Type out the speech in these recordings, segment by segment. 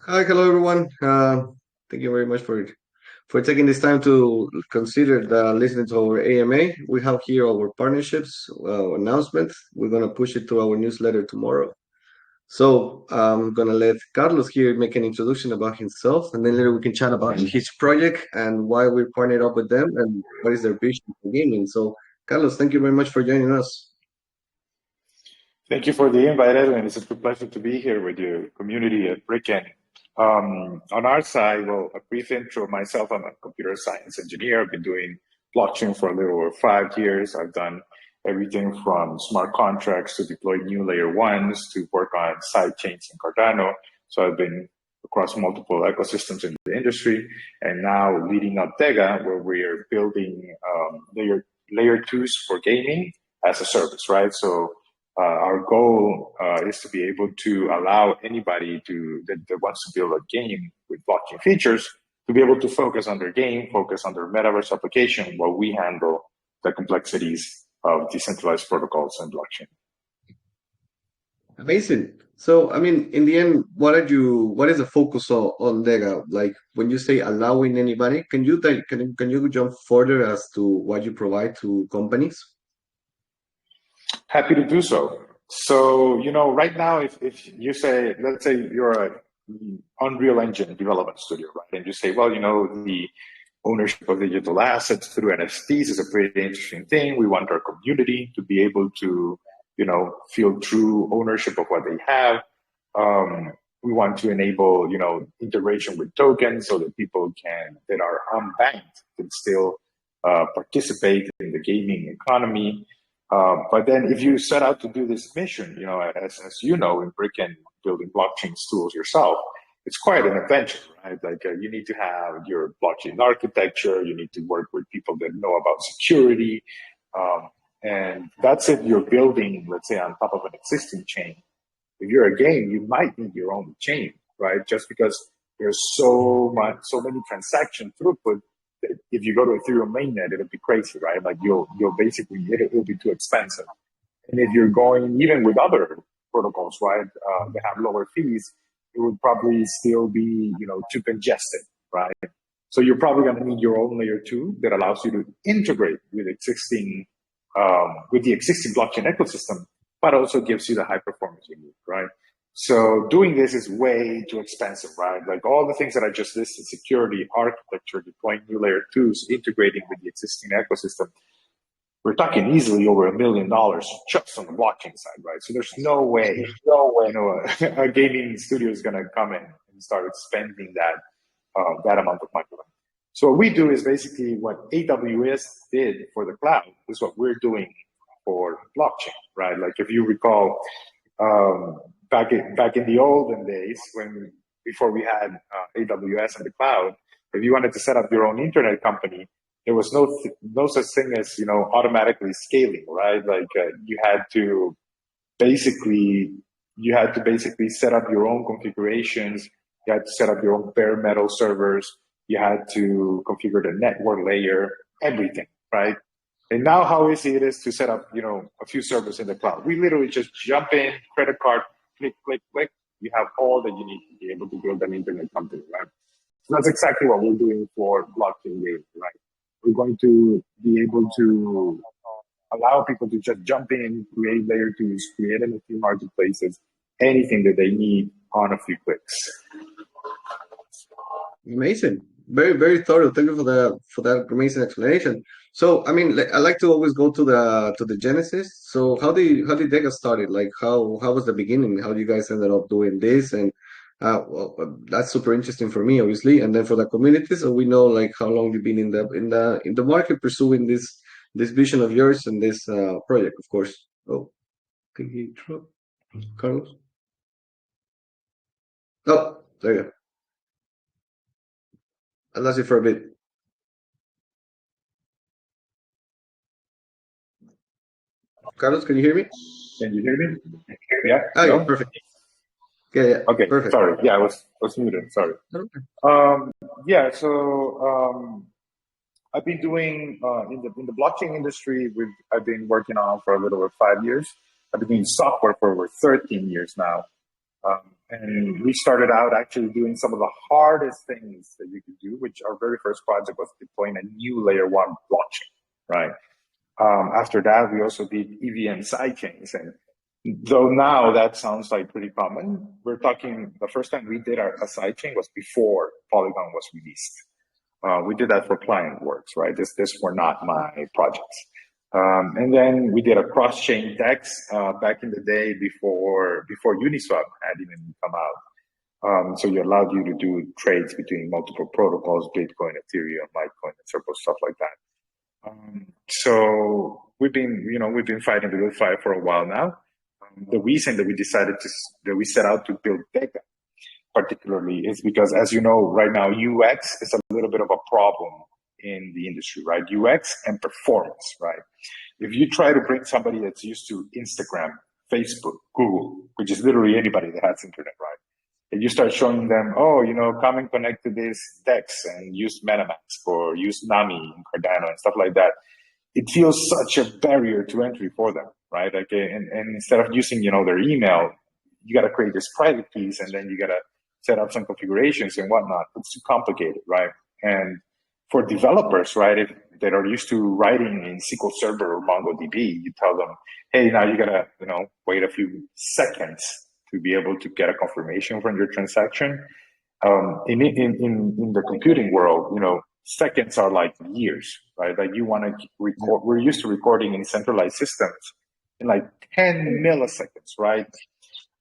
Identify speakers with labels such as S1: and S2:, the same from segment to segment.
S1: Hi, hello everyone. Thank you very much for taking this time to consider listening to our AMA. We have here our partnerships announcement. We're gonna push it to our newsletter tomorrow. So I'm gonna let Carlos here make an introduction about himself, and then later we can chat about his project and why we partnered up with them and what is their vision for gaming. So Carlos, thank you very much for joining us.
S2: Thank you for the invite, Edwin. It's a pleasure to be here with your community at Bricken. On our side, well, a brief intro of myself. I'm a computer science engineer. I've been doing blockchain for a little over 5 years. I've done everything from smart contracts to deploy new layer ones to work on side chains in Cardano. So I've been across multiple ecosystems in the industry, and now leading up DEGA, where we are building layer twos for gaming as a service, right? So our goal is to be able to allow anybody that wants to build a game with blockchain features to be able to focus on their game, focus on their metaverse application, while we handle the complexities of decentralized protocols and blockchain.
S1: Amazing. So, I mean, in the end, what is the focus on DEGA? Like when you say allowing anybody, can you jump further as to what you provide to companies?
S2: Happy to do so. So, right now, if you say, let's say you're an Unreal Engine development studio, right? And you say, well, the ownership of digital assets through NFTs is a pretty interesting thing. We want our community to be able to, feel true ownership of what they have. We want to enable, integration with tokens so that people that are unbanked can still participate in the gaming economy. But then if you set out to do this mission, as you know, in Bricken, building blockchain tools yourself, it's quite an adventure, right? Like you need to have your blockchain architecture, you need to work with people that know about security. And that's if you're building, let's say, on top of an existing chain. If you're a game, you might need your own chain, right? Just because there's so many transaction throughput. If you go to Ethereum mainnet, it'll be crazy, right? Like you'll basically, it'll be too expensive. And if you're going even with other protocols, right, that have lower fees, it would probably still be, too congested, right? So you're probably going to need your own layer two that allows you to integrate with the existing blockchain ecosystem, but also gives you the high performance you need, right? So doing this is way too expensive, right? Like all the things that I just listed, security, architecture, deploying new layer twos, integrating with the existing ecosystem, we're talking easily over $1 million just on the blockchain side, right? So there's no way, a gaming studio is going to come in and start spending that amount of money. So what we do is basically what AWS did for the cloud is what we're doing for blockchain, right? Like if you recall, back in the olden days, before we had AWS and the cloud, if you wanted to set up your own internet company, there was no such thing as automatically scaling, right? Like you had to basically set up your own configurations. You had to set up your own bare metal servers. You had to configure the network layer, everything, right? And now how easy it is to set up, a few servers in the cloud. We literally just jump in, credit card, click, click, click. You have all that you need to be able to build an internet company, right? So that's exactly what we're doing for blockchain gaming, right? We're going to be able to allow people to just jump in, create layer twos, create NFT marketplaces, anything that they need on a few clicks.
S1: Amazing. Very, very thorough. Thank you for that amazing explanation. So, I mean, I like to always go to the genesis. So, how did DEGA started? Like, how was the beginning? How you guys ended up doing this? And well, that's super interesting for me, obviously. And then for the community, so we know like how long you've been in the market pursuing this vision of yours and this project, of course. Oh, can he drop Carlos? Oh, there you go. I lost you for a bit. Carlos, can you hear me?
S2: Can you hear me? Yeah.
S1: Oh,
S2: No?
S1: yeah, perfect. Yeah,
S2: Okay.
S1: perfect.
S2: Sorry. Yeah, I was muted. Sorry.
S1: Okay.
S2: Yeah. So I've been doing in the blockchain industry. I've been working on for a little over 5 years. I've been doing software for over 13 years now. And we started out actually doing some of the hardest things that you could do, which our very first project was deploying a new layer one blockchain, right? After that, we also did EVM sidechains. And though now that sounds like pretty common, we're talking the first time we did a sidechain was before Polygon was released. We did that for client works, right? This were not my projects. And then we did a cross-chain DEX back in the day before Uniswap had even come out. So it allowed you to do trades between multiple protocols, Bitcoin, Ethereum, Litecoin, and Circle, stuff like that. So we've been fighting the good fight for a while now. The reason that we set out to build DEGA particularly is because, as you know, right now UX is a little bit of a problem in the industry, right? UX and performance, right? If you try to bring somebody that's used to Instagram, Facebook, Google, which is literally anybody that has internet, right? And you start showing them, oh, come and connect to this DEX and use MetaMask or use Nami and Cardano and stuff like that. It feels such a barrier to entry for them, right? Like, and instead of using, their email, you got to create this private keys and then you got to set up some configurations and whatnot. It's too complicated, right? And for developers, right, if that are used to writing in SQL Server or MongoDB, you tell them, hey, now you gotta, wait a few seconds to be able to get a confirmation from your transaction. In the computing world, seconds are like years, right? Like you want to record. We're used to recording in centralized systems in like 10 milliseconds, right?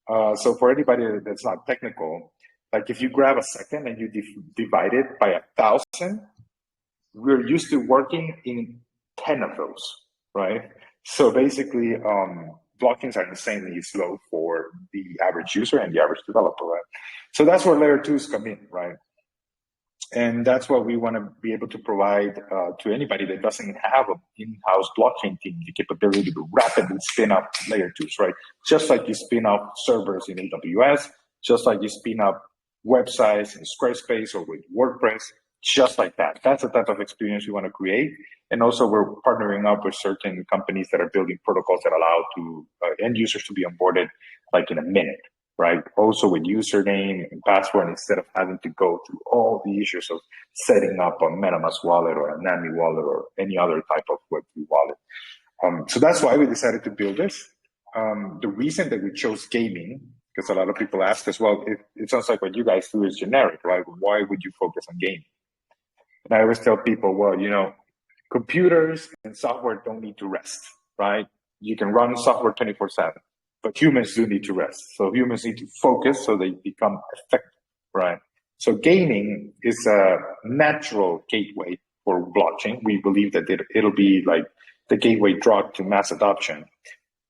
S2: So for anybody that's not technical, like if you grab a second and you divide it by 1,000, we're used to working in 10 of those, right? So basically, blockchains are insanely slow for the average user and the average developer, right? So that's where layer twos come in, right? And that's what we want to be able to provide to anybody that doesn't have an in-house blockchain team, the capability to rapidly spin up layer twos, right? Just like you spin up servers in AWS, just like you spin up websites in Squarespace or with WordPress, just like that. That's the type of experience we want to create. And also we're partnering up with certain companies that are building protocols that allow to end users to be onboarded like in a minute, right? Also with username and password instead of having to go through all the issues of setting up a MetaMask wallet or a Nami wallet or any other type of Web3 wallet. So that's why we decided to build this. The reason that we chose gaming, because a lot of people ask us, well, it sounds like what you guys do is generic, right? Why would you focus on gaming? And I always tell people, well, computers and software don't need to rest, right? You can run software 24/7, but humans do need to rest. So humans need to focus so they become effective, right? So gaming is a natural gateway for blockchain. We believe that it'll be like the gateway drug to mass adoption.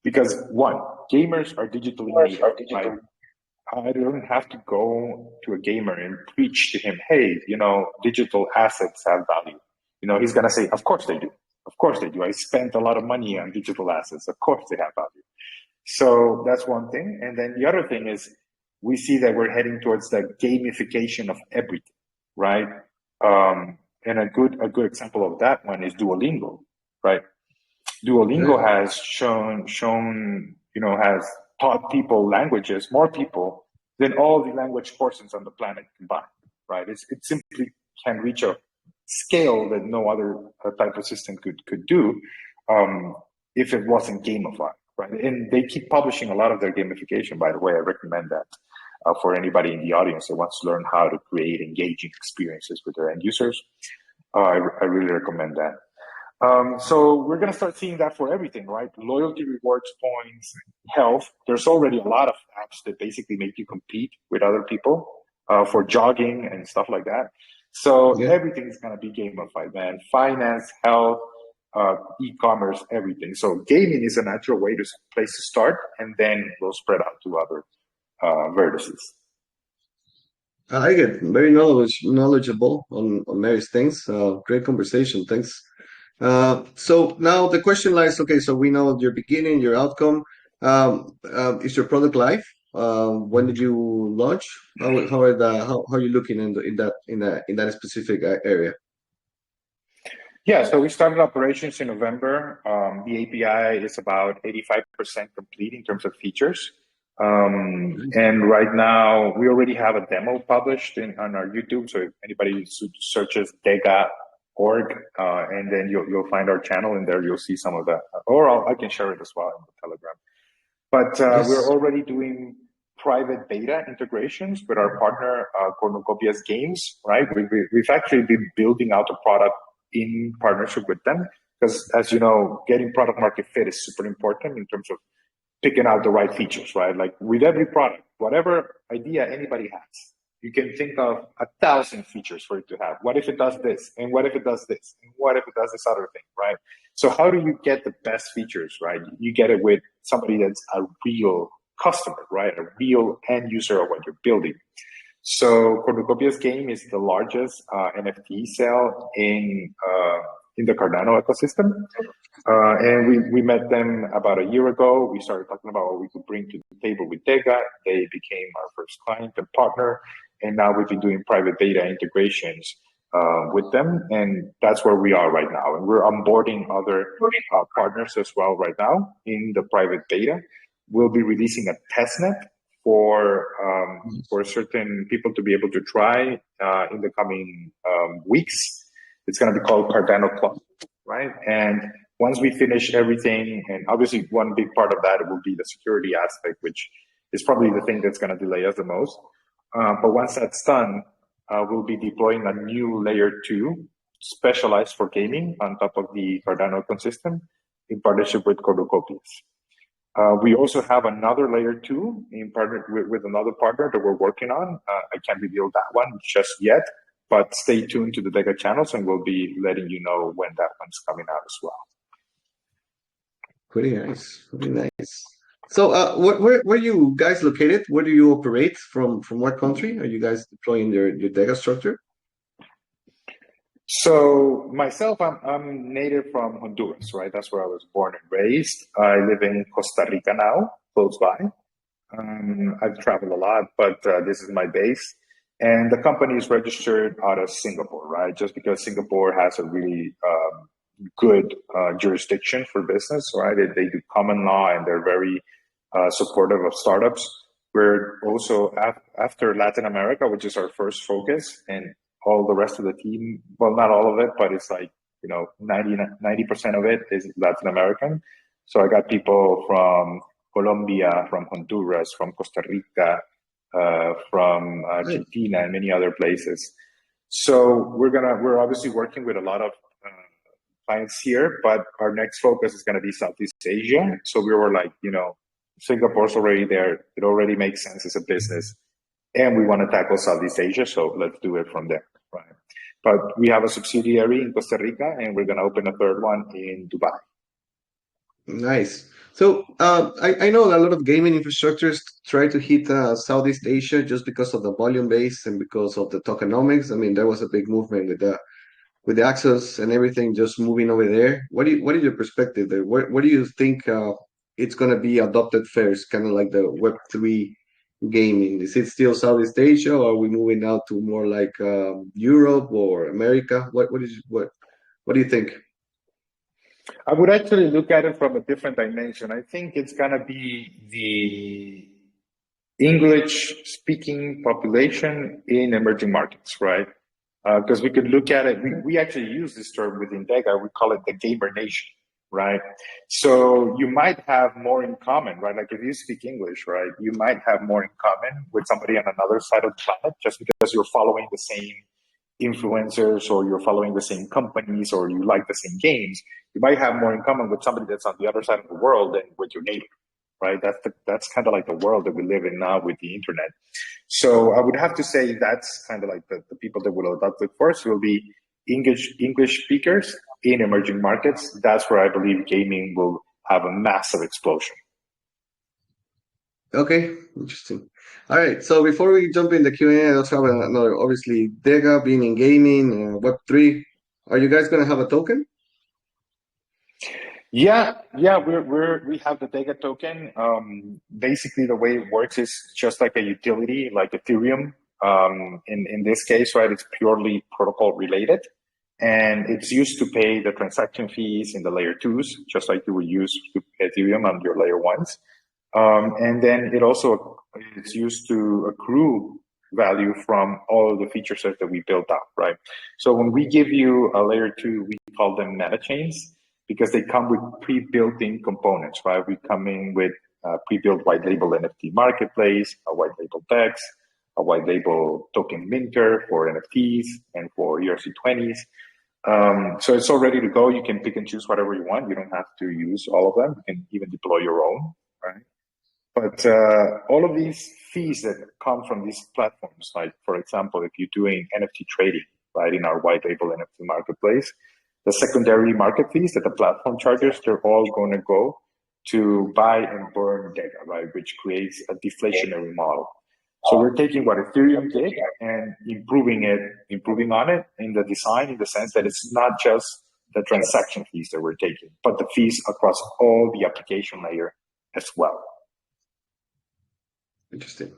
S2: Because one, gamers are digitally native, right? I don't have to go to a gamer and preach to him, hey, digital assets have value. He's going to say, of course they do. Of course they do. I spent a lot of money on digital assets. Of course they have value. So that's one thing. And then the other thing is we see that we're heading towards the gamification of everything, right? And a good example of that one is Duolingo, right? Duolingo has has taught people languages, more people than all the language persons on the planet combined, right? It simply can reach a scale that no other type of system could do if it wasn't gamified, right? And they keep publishing a lot of their gamification, by the way. I recommend that for anybody in the audience that wants to learn how to create engaging experiences with their end users. I really recommend that. So we're going to start seeing that for everything, right? Loyalty, rewards, points, health. There's already a lot of apps that basically make you compete with other people for jogging and stuff like that. So everything is going to be gamified, man. Finance, health, e-commerce, everything. So gaming is a natural place to start, and then we'll spread out to other vertices.
S1: I like it. Very knowledgeable on various things. Great conversation. Thanks. So now the question lies, okay, so we know your beginning, your outcome. Is your product live? When did you launch? How are you looking in that specific area?
S2: Yeah, so we started operations in November. The API is about 85% complete in terms of features. And right now, we already have a demo published on our YouTube. So if anybody searches DEGA.org, and then you'll find our channel, and there you'll see some of that. Or I can share it as well in the Telegram. But we're
S1: Yes.
S2: already doing private beta integrations with our partner, Cornucopias Games, right? We've actually been building out a product in partnership with them because, as you know, getting product market fit is super important in terms of picking out the right features, right? Like with every product, whatever idea anybody has, you can think of 1,000 features for it to have. What if it does this? And what if it does this? And what if it does this other thing, right? So how do you get the best features, right? You get it with somebody that's a real customer, right? A real end user of what you're building. So Cornucopia's game is the largest NFT sale in the Cardano ecosystem. And we met them about a year ago. We started talking about what we could bring to the table with DEGA. They became our first client and partner. And now we've been doing private beta integrations with them. And that's where we are right now. And we're onboarding other partners as well right now in the private beta. We'll be releasing a testnet for certain people to be able to try in the coming weeks. It's going to be called Cardano Club, right? And once we finish everything, and obviously one big part of that will be the security aspect, which is probably the thing that's going to delay us the most. But once that's done, we'll be deploying a new layer 2 specialized for gaming on top of the Cardano ecosystem in partnership with Cornucopias. We also have another layer 2 in partner with another partner that we're working on. I can't reveal that one just yet, but stay tuned to the DEGA channels and we'll be letting you know when that one's coming out as well.
S1: Pretty nice. Pretty nice. So, where you guys located? Where do you operate from? From what country are you guys deploying your DEGA structure?
S2: So myself, I'm native from Honduras, right? That's where I was born and raised. I live in Costa Rica now, close by. I've traveled a lot, but this is my base. And the company is registered out of Singapore, right? Just because Singapore has a really good jurisdiction for business, right? They do common law and they're very supportive of startups. We're also after Latin America, which is our first focus, and all the rest of the team, well, not all of it, but it's like, 90% of it is Latin American. So I got people from Colombia, from Honduras, from Costa Rica, from Argentina, and many other places. So we're obviously working with a lot of clients here, but our next focus is going to be Southeast Asia. So we were like, Singapore's already there. It already makes sense as a business. And we want to tackle Southeast Asia, so let's do it from there, right? But we have a subsidiary in Costa Rica, and we're going to open a third one in Dubai.
S1: Nice. So I know a lot of gaming infrastructures try to hit Southeast Asia just because of the volume base and because of the tokenomics. I mean, there was a big movement with the access and everything just moving over there. What is your perspective there? What do you think it's going to be adopted first? Kind of like the Web3 gaming. Is it still Southeast Asia, or are we moving out to more like Europe or America? What do you think?
S2: I would actually look at it from a different dimension. I think it's going to be the English-speaking population in emerging markets, right? Because we could look at it. We actually use this term within DEGA. We call it the gamer nation, right? So you might have more in common, right? Like if you speak English, right, you might have more in common with somebody on another side of the planet just because you're following the same influencers or you're following the same companies or you like the same games. You might have more in common with somebody that's on the other side of the world than with your neighbor, right? That's kind of like the world that we live in now with the internet. So I would have to say that's kind of like the people that will adopt it first will be English speakers in emerging markets. That's where I believe gaming will have a massive explosion.
S1: Okay, interesting. All right, so before we jump in the Q&A, I also have another, obviously, DEGA being in gaming, Web3. Are you guys going to have a token?
S2: Yeah, we have the DEGA token. Basically, the way it works is just like a utility, like Ethereum. In this case, right, it's purely protocol related, and it's used to pay the transaction fees in the layer 2s, just like you would use Ethereum on your layer 1s. And then it also is used to accrue value from all of the feature sets that we built up, right? So when we give you a layer 2, we call them meta chains because they come with pre-built-in components, right? We come in with a pre-built white label NFT marketplace, a white label DEX, a white label token minter for NFTs and for ERC20s. So it's all ready to go. You can pick and choose whatever you want. You don't have to use all of them. You can even deploy your own, right? But all of these fees that come from these platforms, like for example, if you're doing NFT trading, right, in our white label NFT marketplace, the secondary market fees that the platform charges, they're all going to go to buy and burn data, right, which creates a deflationary model. So we're taking what Ethereum did and improving on it in the design, in the sense that it's not just the transaction fees that we're taking, but the fees across all the application layer as well.
S1: Interesting.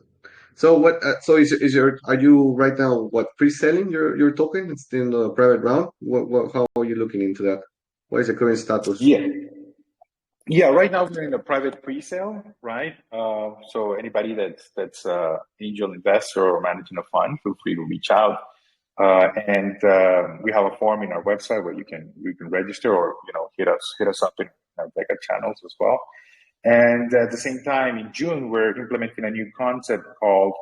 S1: So what? So is your are you right now pre-selling your token? It's in the private round. How are you looking into that? What is the current status?
S2: Yeah. Right now we're in a private pre-sale, right? So anybody that's angel investor or managing a fund, feel free to reach out. And we have a form in our website where you can register, or hit us up in our DEGA channels as well. And at the same time, in June, we're implementing a new concept called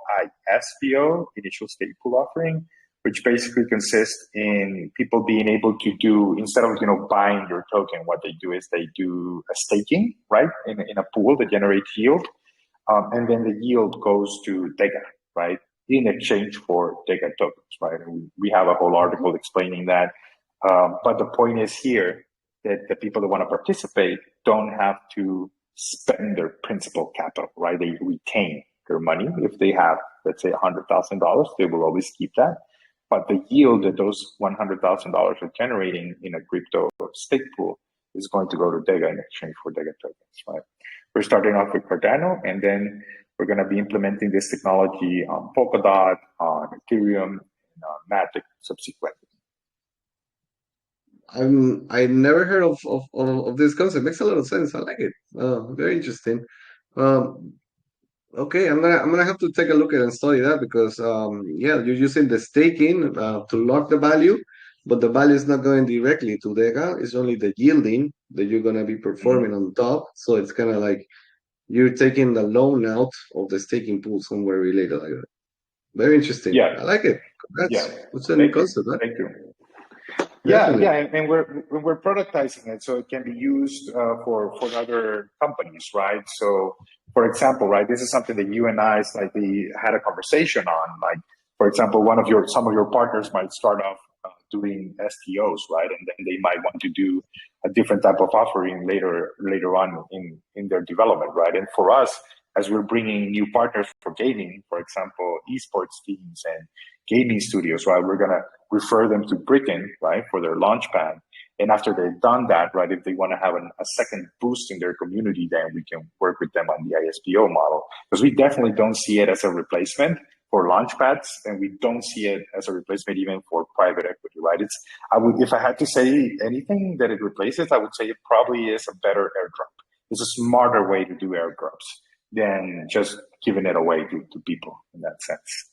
S2: ISPO, Initial Stake Pool Offering, which basically consists in people being able to do, instead of buying your token, what they do is they do a staking, right, in a pool that generates yield, and then the yield goes to DEGA, right, in exchange for DEGA tokens, right? And we have a whole article explaining that. But the point is here that the people that want to participate don't have to spend their principal capital, right? They retain their money. If they have, let's say, $100,000, they will always keep that. But the yield that those $100,000 are generating in a crypto stake pool is going to go to DEGA in exchange for DEGA tokens, right? We're starting off with Cardano, and then we're going to be implementing this technology on Polkadot, on Ethereum, and on Matic subsequently.
S1: I've never heard of this concept. Makes a lot of sense. I like it. Very interesting. Um, okay, I'm gonna have to take a look at and study that because yeah, you're using the staking to lock the value, but the value is not going directly to DEGA. It's only the yielding that you're gonna be performing on top. So it's kind of like you're taking the loan out of the staking pool somewhere related like that. Very interesting.
S2: Yeah.
S1: I like it.
S2: Yeah.
S1: What's a new concept, huh?
S2: Thank you.
S1: Definitely.
S2: Yeah, and we're productizing it so it can be used for other companies, right? So, for example, right, this is something that you and I slightly had a conversation on. Like, for example, some of your partners might start off doing STOs, right, and then they might want to do a different type of offering later on in their development, right? And for us, as we're bringing new partners for gaming, for example, esports teams and gaming studios, right, we're gonna refer them to Bricken, right, for their launch pad. And after they've done that, right, if they want to have a second boost in their community, then we can work with them on the ISPO model. Because we definitely don't see it as a replacement for launch pads, and we don't see it as a replacement even for private equity, right? If I had to say anything that it replaces, I would say it probably is a better airdrop. It's a smarter way to do airdrops than just giving it away to people in that sense.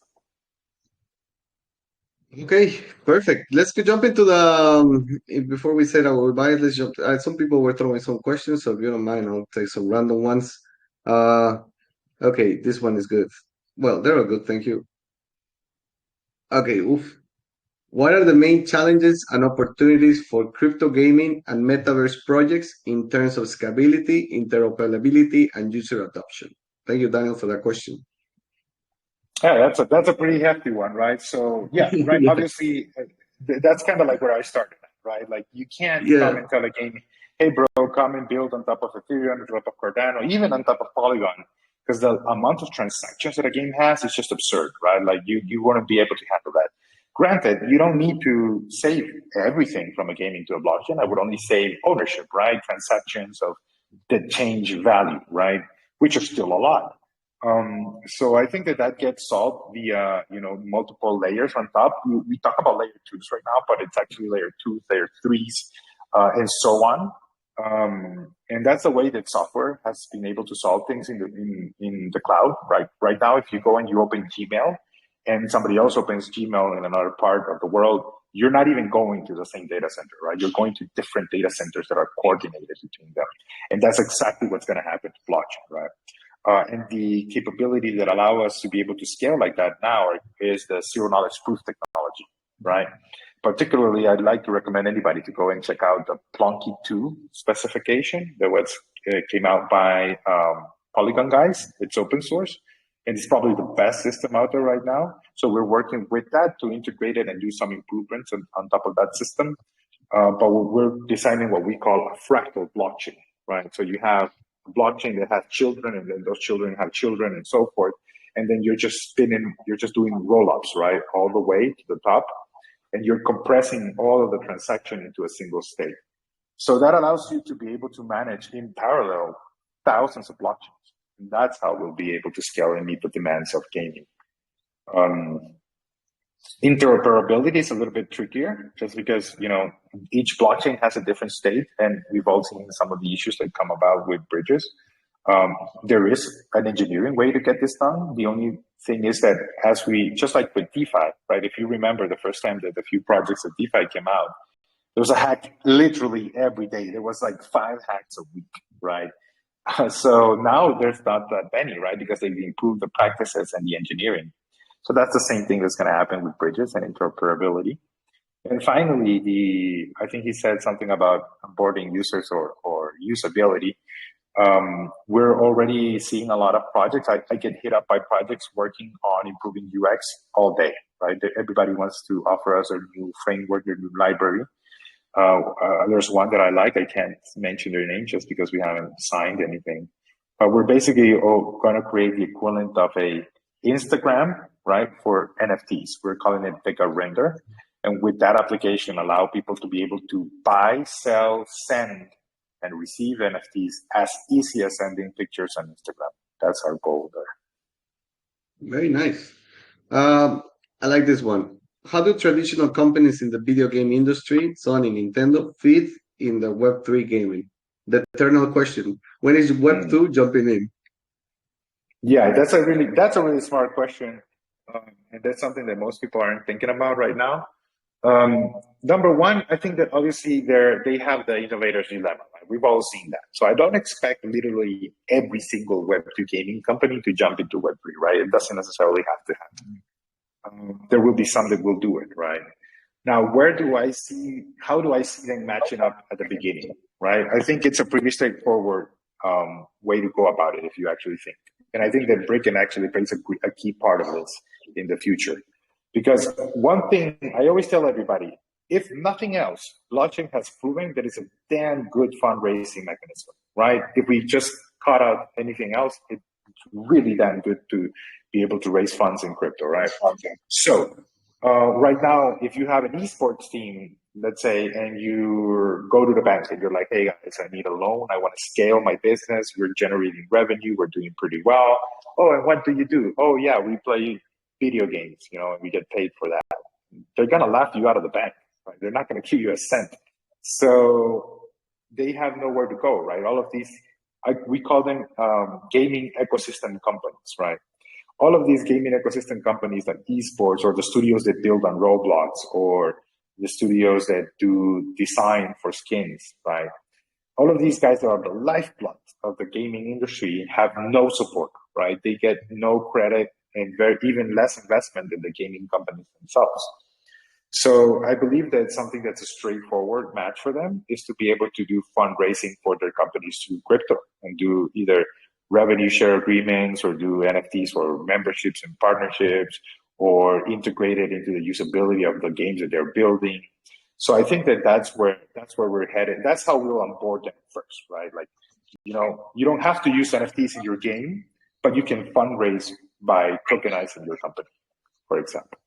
S1: Okay, perfect. Let's jump into the before we say our goodbyes. Let's jump. Some people were throwing some questions, so if you don't mind, I'll take some random ones. Uh, okay, this one is good. Well, they're all good. Thank you. Okay, oof. What are the main challenges and opportunities for crypto gaming and metaverse projects in terms of scalability, interoperability, and user adoption? Thank you, Daniel, for that question.
S2: Yeah, that's a pretty hefty one, right? So yeah, right.
S1: Yeah.
S2: Obviously, that's kind of like where I started, right? Like you can't come
S1: Yeah.
S2: and tell a game, "Hey, bro, come and build on top of Ethereum, on top of Cardano, even on top of Polygon," because the amount of transactions that a game has is just absurd, right? Like you want to be able to handle that. Granted, you don't need to save everything from a game into a blockchain. I would only save ownership, right? Transactions of that change value, right? Which are still a lot. So I think that gets solved via, multiple layers on top. We talk about layer 2s right now, but it's actually layer 2s, layer 3s, and so on. And that's the way that software has been able to solve things in the cloud. Right now, if you go and you open Gmail and somebody else opens Gmail in another part of the world, you're not even going to the same data center, right? You're going to different data centers that are coordinated between them. And that's exactly what's going to happen to blockchain, right? And the capability that allow us to be able to scale like that now is the zero knowledge proof technology, right? Particularly, I'd like to recommend anybody to go and check out the Plonky 2 specification that was came out by Polygon guys. It's open source, and it's probably the best system out there right now. So we're working with that to integrate it and do some improvements on top of that system. But we're designing what we call a fractal blockchain, right? So you have a blockchain that has children, and then those children have children, and so forth. And then you're just doing roll-ups, right, all the way to the top, and you're compressing all of the transaction into a single state. So that allows you to be able to manage in parallel thousands of blockchains. And that's how we'll be able to scale and meet the demands of gaming. Interoperability is a little bit trickier just because, each blockchain has a different state, and we've all seen some of the issues that come about with bridges. There is an engineering way to get this done. The only thing is that just like with DeFi, right? If you remember the first time that a few projects of DeFi came out, there was a hack literally every day. There was like 5 hacks a week, right? So now there's not that many, right? Because they've improved the practices and the engineering. So that's the same thing that's going to happen with bridges and interoperability. And finally, I think he said something about onboarding users or usability. We're already seeing a lot of projects. I get hit up by projects working on improving UX all day, right? Everybody wants to offer us a new framework, a new library. There's one that I like. I can't mention their name just because we haven't signed anything. But we're basically going to create the equivalent of a Instagram, right, for NFTs. We're calling it DEGA Render. And with that application, allow people to be able to buy, sell, send, and receive NFTs as easy as sending pictures on Instagram. That's our goal there.
S1: Very nice. I like this one. How do traditional companies in the video game industry, Sony, Nintendo, fit in the Web3 gaming? The eternal question. When is Web2 jumping in?
S2: Yeah, that's a really smart question. And that's something that most people aren't thinking about right now. Number one, I think that obviously they have the innovator's dilemma. Right? We've all seen that. So I don't expect literally every single Web2 gaming company to jump into Web3, right? It doesn't necessarily have to happen. There will be some that will do it, right? Now, how do I see them matching up at the beginning, right? I think it's a pretty straightforward way to go about it if you actually think. And I think that Bricken actually plays a key part of this in the future. Because one thing I always tell everybody, if nothing else, blockchain has proven that it's a damn good fundraising mechanism, right? If we just cut out anything else, it's really damn good to be able to raise funds in crypto, right? So right now, if you have an esports team, let's say, and you go to the bank and you're like, hey guys, I need a loan. I want to scale my business. We're generating revenue. We're doing pretty well. Oh, and what do you do? Oh yeah, we play video games, and we get paid for that. They're going to laugh you out of the bank, right? They're not going to give you a cent. So they have nowhere to go, right? All of these, we call them gaming ecosystem companies, right? All of these gaming ecosystem companies like esports or the studios that build on Roblox or the studios that do design for skins, right? All of these guys that are the lifeblood of the gaming industry have no support, right? They get no credit and even less investment than the gaming companies themselves. So I believe that something that's a straightforward match for them is to be able to do fundraising for their companies through crypto and do either revenue share agreements or do NFTs or memberships and partnerships or integrate it into the usability of the games that they're building. So I think that that's where we're headed. That's how we'll onboard them first, right? Like, you don't have to use NFTs in your game, but you can fundraise by tokenizing your company, for example.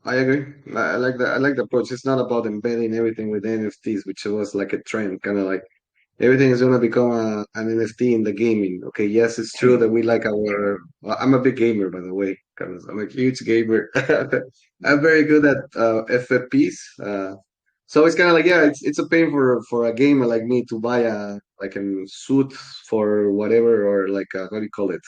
S1: I agree. I like that. I like the approach. It's not about embedding everything with NFTs, which was like a trend, kind of like everything is going to become an NFT in the gaming. Okay, yes, it's true that we like our. Well, I'm a big gamer, by the way, because I'm a huge gamer. I'm very good at FFPs. So it's kind of like, yeah, it's a pain for a gamer like me to buy a like a suit for whatever, or like a, what do you call it,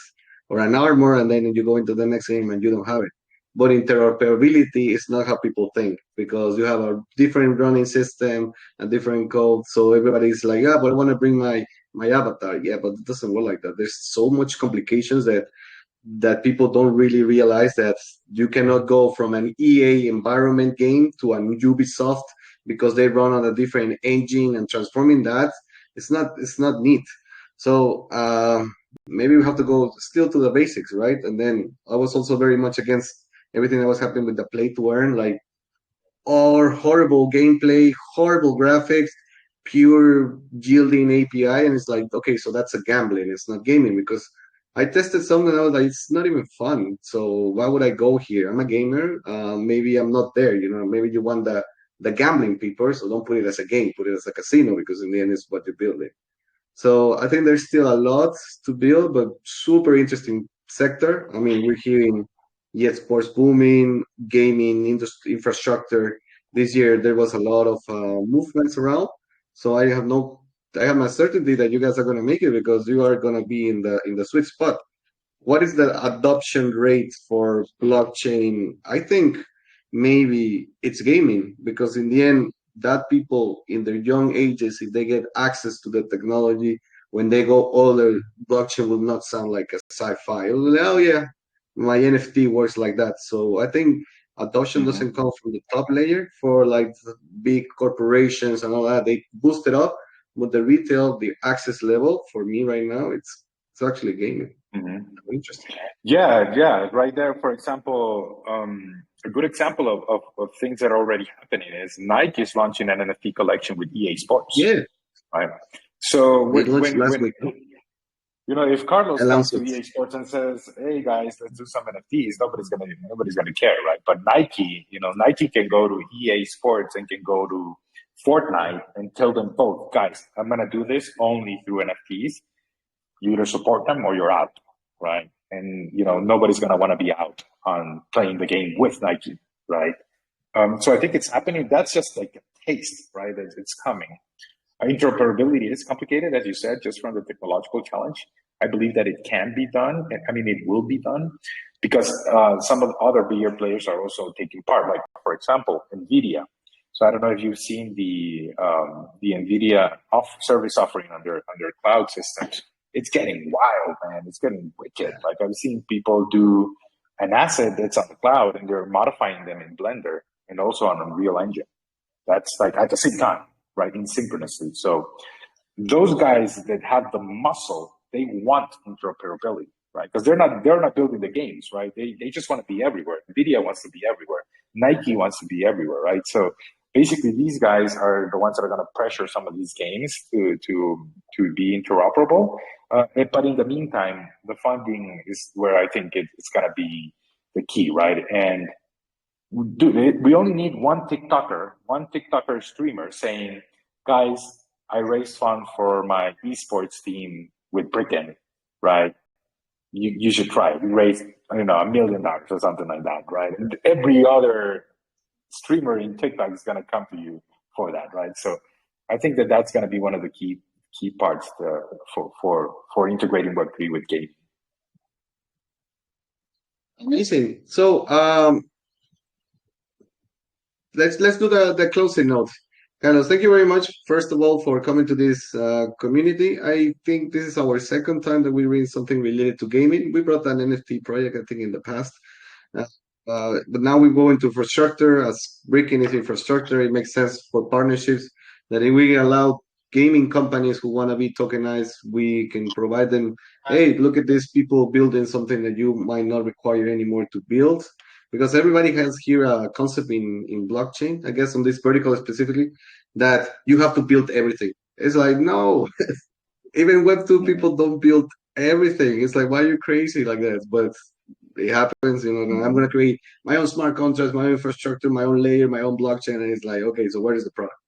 S1: or an armor, and then you go into the next game and you don't have it. But interoperability is not how people think, because you have a different running system, a different code. So everybody's like, yeah, but I want to bring my avatar. Yeah, but it doesn't work like that. There's so much complications that people don't really realize, that you cannot go from an EA environment game to an Ubisoft because they run on a different engine, and transforming that, it's not neat. So maybe we have to go still to the basics, right? And then I was also very much against everything that was happening with the play to earn, like, or horrible gameplay, horrible graphics, pure yielding API, and it's like, okay, so that's a gambling, it's not gaming, because I tested something and I was like, it's not even fun. So why would I go here? I'm a gamer. Maybe I'm not there. Maybe you want the gambling people, so don't put it as a game, put it as a casino, because in the end, it's what you're building. So I think there's still a lot to build, but super interesting sector. I mean, we're hearing, yes, sports booming, gaming industry infrastructure. This year there was a lot of movements around. So I have my certainty that you guys are going to make it, because you are going to be in the sweet spot. What is the adoption rate for blockchain? I think maybe it's gaming, because in the end, that people in their young ages, if they get access to the technology, when they go older, blockchain will not sound like a sci-fi. It will be, oh yeah, my NFT works like that. So I think adoption
S2: Mm-hmm.
S1: doesn't come from the top layer for like the big corporations and all that. They boost it up, but the retail, the access level for me right now, it's actually gaming.
S2: Mm-hmm.
S1: Interesting.
S2: Yeah, yeah, right there. For example, a good example of things that are already happening is Nike is launching an NFT collection with EA Sports,
S1: Yeah,
S2: right? So
S1: they launched last week, no?
S2: if Carlos comes
S1: Announced
S2: to
S1: it.
S2: EA Sports and says, "Hey guys, let's do some NFTs," nobody's gonna care, right? But Nike, Nike can go to EA Sports and can go to Fortnite and tell them both, guys, I'm gonna do this only through NFTs. You either support them or you're out, right? And nobody's gonna want to be out on playing the game with Nike, right? So I think it's happening. That's just like a taste, right? It's coming. Interoperability is complicated, as you said, just from the technological challenge. I believe that it can be done, and I mean, it will be done because some of the other bigger players are also taking part. Like, for example, NVIDIA. So I don't know if you've seen the NVIDIA service offering on their cloud systems. It's getting wild, man. It's getting wicked. Like I've seen people do an asset that's on the cloud, and they're modifying them in Blender and also on Unreal Engine. That's like at the same time, right? In synchronously. So those guys that have the muscle, they want interoperability, right? Because they're not building the games, right? They just want to be everywhere. Nvidia wants to be everywhere. Nike wants to be everywhere, right? So basically, these guys are the ones that are going to pressure some of these games to be interoperable. But in the meantime, the funding is where I think it's going to be the key, right? And dude, we only need one TikToker streamer saying, guys, I raised funds for my esports team with Bricken, right? You should try it. We raised, I don't know, $1 million or something like that, right? And every other streamer in TikTok is going to come to you for that, right? So I think that that's going to be one of the key parts for integrating Web3 with gaming.
S1: Amazing. So let's do the closing note. Carlos, thank you very much, first of all, for coming to this community. I think this is our second time that we read something related to gaming. We brought an NFT project, I think, in the past. Uh, but now we go into infrastructure. As breaking is infrastructure, it makes sense for partnerships that if we allow gaming companies who want to be tokenized, we can provide them, hey, look at these people building something that you might not require anymore to build. Because everybody has here a concept in blockchain, I guess, on this vertical specifically, that you have to build everything. It's like, no, even Web2
S2: Mm-hmm.
S1: people don't build everything. It's like, why are you crazy like that? But it happens, I'm going to
S2: Mm-hmm.
S1: create my own smart contracts, my own infrastructure, my own layer, my own blockchain. And it's like, okay, so where is the product?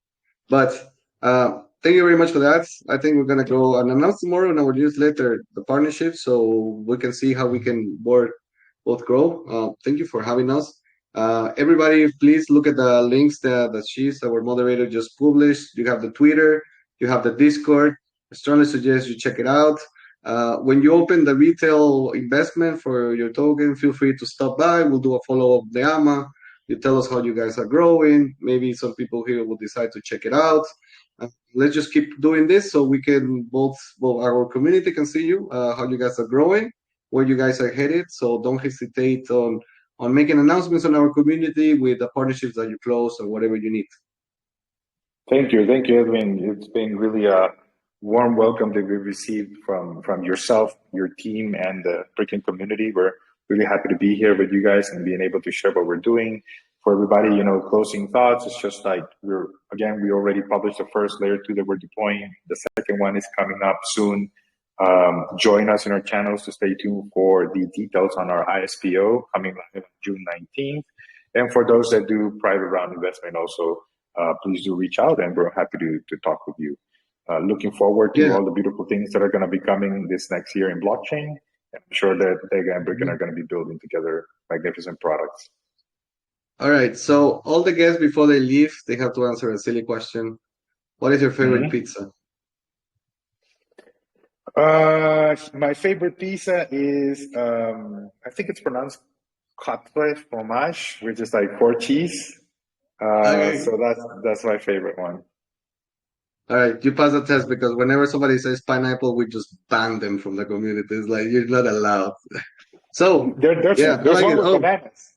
S1: But thank you very much for that. I think we're going to go and announce tomorrow in our newsletter the partnership, so we can see how we can both grow. Thank you for having us. Everybody, please look at the links that she's our moderator just published. You have the Twitter, you have the Discord. I strongly suggest you check it out. When you open the retail investment for your token, feel free to stop by. We'll do a follow up with Leama. You tell us how you guys are growing. Maybe some people here will decide to check it out. Let's just keep doing this so we can both our community can see you, how you guys are growing, where you guys are headed. So don't hesitate on making announcements on our community with the partnerships that you close or whatever you need.
S2: Thank you, Edwin. It's been really a warm welcome that we've received from yourself, your team, and the freaking community. We're really happy to be here with you guys and being able to share what we're doing. For everybody, closing thoughts, it's just like we already published the first layer 2 that we're deploying. The second one is coming up soon. Join us in our channels to stay tuned for the details on our ISPO coming live on June 19th. And for those that do private round investment also, please do reach out and we're happy to talk with you. Looking forward to all the beautiful things that are going to be coming this next year in blockchain. I'm sure that DEGA and Bricken are going to be building together magnificent products.
S1: All right. So all the guests before they leave, they have to answer a silly question. What is your favorite pizza?
S2: My favorite pizza is, I think it's pronounced quatre fromage, which is like 4 cheese. So that's my favorite one.
S1: All right, you pass the test because whenever somebody says pineapple, we just ban them from the community. It's like you're not allowed. So
S2: there's one with bananas.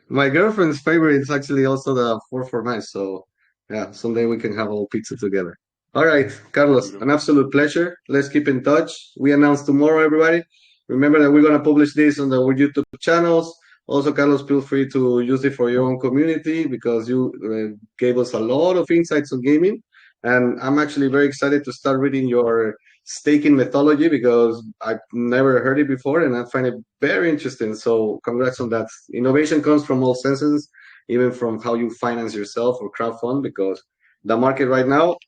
S1: My girlfriend's favorite is actually also the 4 fromage. So yeah, someday we can have all pizza together. All right, Carlos, an absolute pleasure. Let's keep in touch. We announce tomorrow, everybody. Remember that we're going to publish this on our YouTube channels. Also, Carlos, feel free to use it for your own community because you gave us a lot of insights on gaming. And I'm actually very excited to start reading your staking methodology because I've never heard it before and I find it very interesting. So congrats on that. Innovation comes from all senses, even from how you finance yourself or crowdfund, because the market right now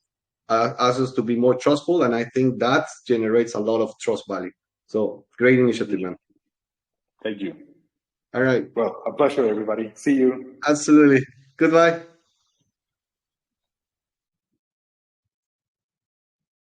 S1: asks us to be more trustful. And I think that generates a lot of trust value. So great initiative, man.
S2: Thank you.
S1: All right.
S2: Well, a pleasure, everybody. See you.
S1: Absolutely. Goodbye.